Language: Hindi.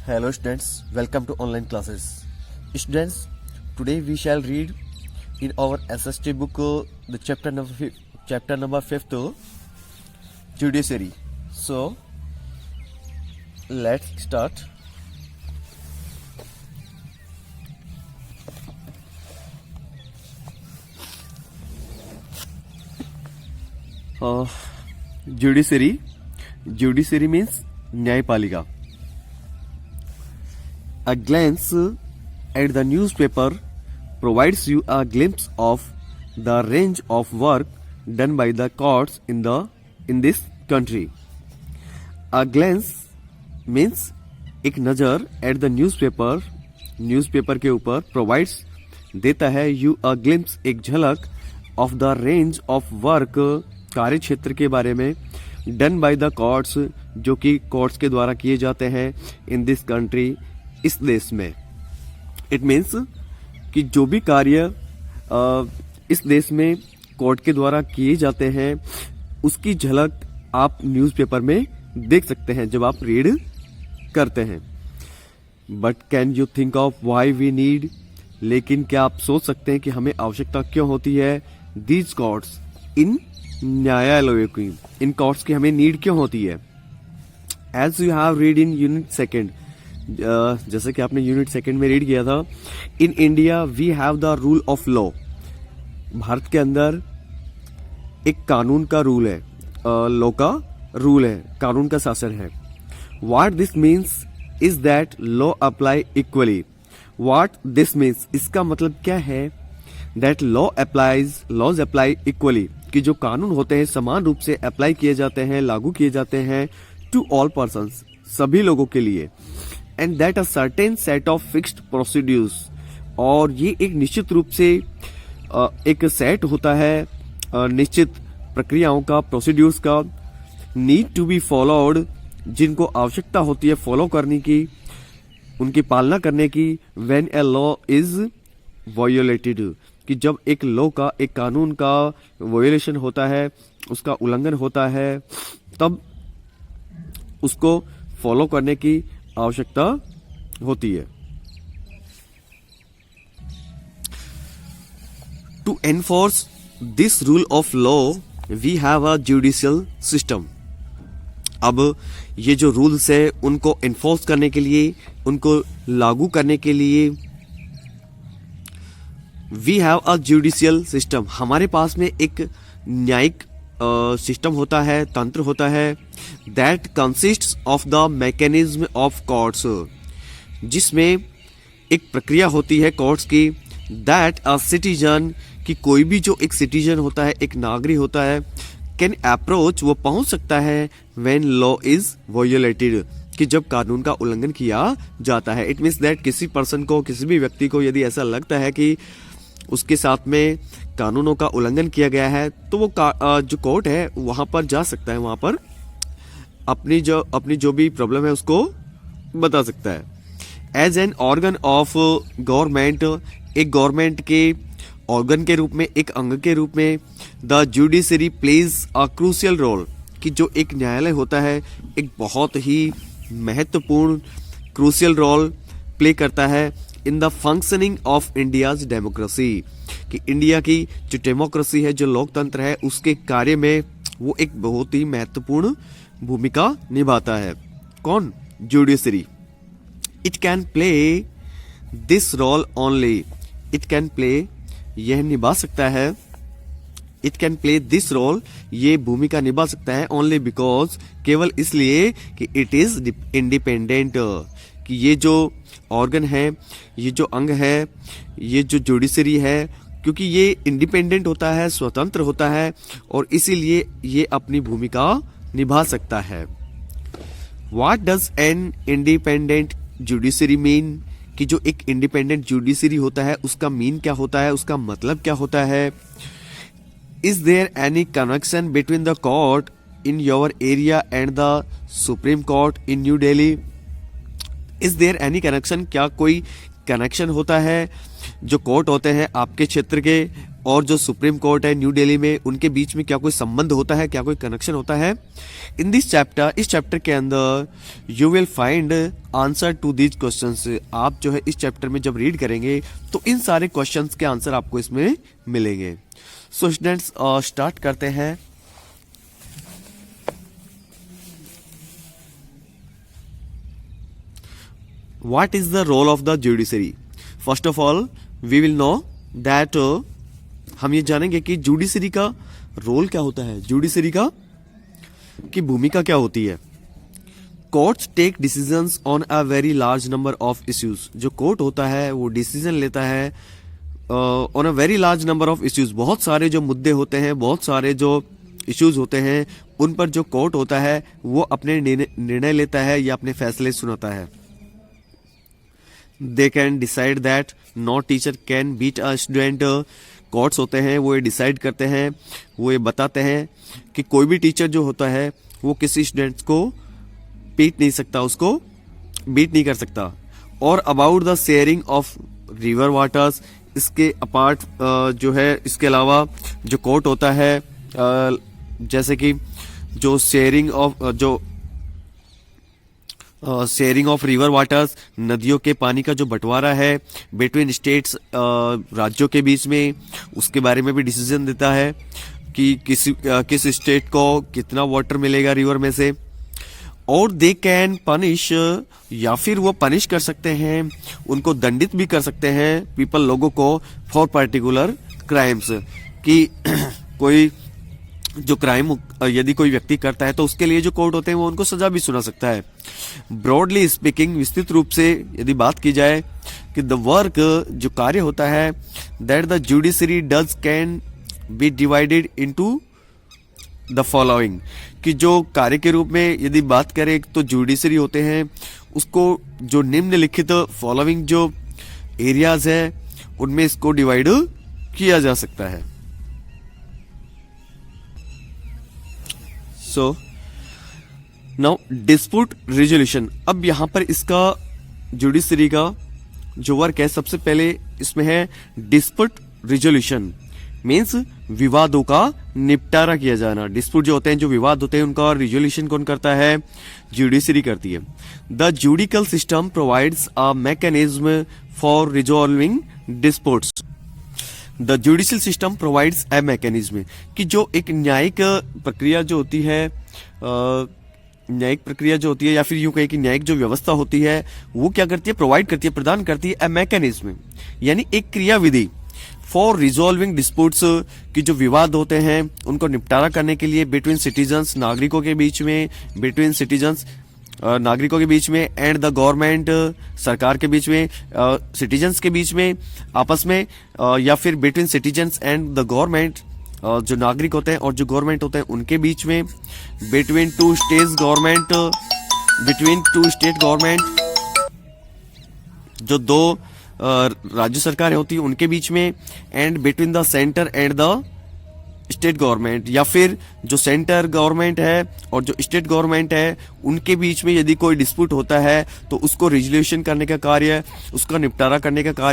Hello students, welcome to online classes. Students, today we shall read in our SST book the chapter number 5th, Judiciary. So let's start. Judiciary means न्यायपालिका. A glance at the newspaper provides you a glimpse of the range of work done by the courts in this country. A glance means एक नज़र at the newspaper के ऊपर provides देता है you a glimpse एक झलक of the range of work कार्य क्षेत्र के बारे में done by the courts जो कि कोर्ट्स के द्वारा किए जाते हैं in this country इस देश में. इट मीन्स कि जो भी कार्य इस देश में कोर्ट के द्वारा किए जाते हैं उसकी झलक आप न्यूज़पेपर में देख सकते हैं जब आप रीड करते हैं. But can you think of why we need, लेकिन क्या आप सोच सकते हैं कि हमें आवश्यकता क्यों होती है दीज कोर्ट्स इन न्यायालयों की, इन कोर्ट्स की हमें नीड क्यों होती है. As you have read in unit second, जैसे कि आपने यूनिट सेकंड में रीड किया था, in India we have the rule of law. Bharat के अंदर एक कानून का रूल है, लॉ का रूल है, कानून का शासन है. What this means is that law apply equally. What this means, इसका मतलब क्या है, दैट लॉज अप्लाई इक्वली, कि जो कानून होते हैं समान रूप से अप्लाई किए जाते हैं, लागू किए जाते हैं टू ऑल पर्सन्स, सभी लोगों के लिए. And that a certain set of fixed procedures, और ये एक निश्चित रूप से एक सेट होता है निश्चित प्रक्रियाओं का, प्रोसीड्यूर्स का, नीड टू बी फॉलोड, जिनको आवश्यकता होती है फॉलो करने की, उनकी पालना करने की. When a law is violated, कि जब एक लॉ का, एक कानून का वायोलेशन होता है, उसका उल्लंघन होता है, तब उसको फॉलो करने की आवश्यकता होती है. To enforce this rule of law we have a judicial system. अब ये जो रूल्स है उनको एनफोर्स करने के लिए, उनको लागू करने के लिए we have a judicial system, हमारे पास में एक न्यायिक सिस्टम होता है, तंत्र होता है. That consists of the mechanism of courts, जिसमें एक प्रक्रिया होती है कोर्ट्स की. दैट अ सिटीजन, कि कोई भी जो एक सिटीजन होता है, एक नागरिक होता है, कैन अप्रोच, वो पहुंच सकता है व्हेन लॉ इज वायोलेटेड, कि जब कानून का उल्लंघन किया जाता है. इट मीन्स दैट किसी पर्सन को, किसी भी व्यक्ति को यदि ऐसा लगता है कि उसके साथ में कानूनों का उल्लंघन किया गया है, तो वो जो कोर्ट है वहां पर जा सकता है, वहां पर अपनी जो भी प्रॉब्लम है उसको बता सकता है. As an organ of government, एक गवर्नमेंट के ऑर्गन के रूप में, एक अंग के रूप में, the judiciary plays a crucial role, कि जो एक न्यायालय होता है एक बहुत ही महत्वपूर्ण क्रूशियल रोल प्ले करता है in the functioning of India's democracy, कि इंडिया की जो डेमोक्रेसी है, जो लोकतंत्र है, उसके कार्य में वो एक बहुत ही महत्वपूर्ण भूमिका निभाता है. कौन? Judiciary. It can play this role only, it can play, यह निभा सकता है, it can play this role, ये भूमिका निभा सकता है ओनली बिकॉज, केवल इसलिए कि इट इज इंडिपेंडेंट, कि ये जो ऑर्गन है, ये जो अंग है, ये जो जुडिशरी है, क्योंकि ये इंडिपेंडेंट होता है, स्वतंत्र होता है, और इसीलिए ये अपनी भूमिका निभा सकता है. What does an independent judiciary mean, कि जो एक इंडिपेंडेंट जुडिशरी होता है उसका मीन क्या होता है, उसका मतलब क्या होता है. Is there any connection between the court in your area and the Supreme Court in New Delhi. Is there any connection, क्या कोई कनेक्शन होता है जो कोर्ट होते हैं आपके क्षेत्र के और जो सुप्रीम कोर्ट है न्यू दिल्ली में, उनके बीच में क्या कोई संबंध होता है, क्या कोई कनेक्शन होता है? इन दिस चैप्टर, इस चैप्टर के अंदर you will find answer to these questions. आप जो है इस चैप्टर में जब रीड करेंगे तो इन सारे क्वेश्चंस के आंसर आपको इसमें मिलेंगे। सो स्टूडेंट्स, स्टार्ट करते हैं। What is the role of the judiciary? First of all, we will know that हम ये जानेंगे कि जुडिशरी का रोल क्या होता है, जुडिशरी का की भूमिका क्या होती है। Courts take decisions on a very large number of issues. जो कोर्ट होता है वो डिसीजन लेता है on a very large number of issues. बहुत सारे जो मुद्दे होते हैं, बहुत सारे जो इश्यूज होते हैं, उन पर जो कोर्ट होता है वो अपने निर्णय लेता है या अपने फैसले सुनाता है। They can decide that no teacher can beat a student. Courts होते हैं वो ये डिसाइड करते हैं, वो ये बताते हैं कि कोई भी टीचर जो होता है वो किसी स्टूडेंट्स को पीट नहीं सकता, उसको बीट नहीं कर सकता। और about the sharing of river waters, इसके अपार्ट जो है, इसके अलावा जो कोर्ट होता है जैसे कि जो शेयरिंग ऑफ रिवर वाटर्स, नदियों के पानी का जो बंटवारा है बिटवीन स्टेट्स, राज्यों के बीच में, उसके बारे में भी डिसीजन देता है कि किस स्टेट को कितना वाटर मिलेगा रिवर में से। और दे कैन पनिश, या फिर वो पनिश कर सकते हैं, उनको दंडित भी कर सकते हैं पीपल, लोगों को, फॉर पर्टिकुलर क्राइम्स। कि कोई जो क्राइम यदि कोई व्यक्ति करता है तो उसके लिए जो कोर्ट होते हैं वो उनको सजा भी सुना सकता है। ब्रॉडली स्पीकिंग, विस्तृत रूप से यदि बात की जाए कि द वर्क, जो कार्य होता है, that the judiciary does can be divided into the following. कि जो कार्य के रूप में यदि बात करें तो जुडिशरी होते हैं, उसको जो निम्नलिखित फॉलोइंग जो एरियाज है उनमें इसको डिवाइड किया जा सकता है। So now dispute resolution. अब यहां पर इसका जुडिशरी का जो वर्क है, सबसे पहले इसमें है डिस्प्यूट रिजोल्यूशन, मीन्स विवादों का निपटारा किया जाना। डिस्प्यूट जो होते हैं, जो विवाद होते हैं, उनका रिजोल्यूशन कौन करता है? जुडिशरी करती है। The judicial system provides a mechanism for resolving disputes. The judicial system provides a mechanism, कि जो एक न्यायिक प्रक्रिया जो होती है, न्यायिक प्रक्रिया जो होती है, या फिर यूं कहें कि न्यायिक जो व्यवस्था होती है, वो क्या करती है? प्रोवाइड करती है, प्रदान करती है ए मैकेनिज्म, यानी एक क्रिया विधि फॉर रिजॉल्विंग डिस्प्यूट्स, कि जो विवाद होते हैं उनको निपटारा करने के लिए बिटवीन सिटीजन्स, नागरिकों के बीच में, बिटवीन सिटीजन्स, नागरिकों के बीच में, एंड द गवर्नमेंट, सरकार के बीच में, सिटीजन्स के बीच में आपस में, या फिर between citizens and the government, जो नागरिक होते हैं और जो गवर्नमेंट होते हैं उनके बीच में, बिटवीन टू स्टेट गवर्नमेंट, जो दो राज्य सरकारें होती है उनके बीच में, and between the centre and the state government, या फिर जो सेंटर गवर्नमेंट है और जो स्टेट गवर्नमेंट है उनके बीच में यदि कोई डिस्प्यूट होता है तो उसको रिजोल्यूशन करने का कार्य, उसका निपटारा करने का कार्य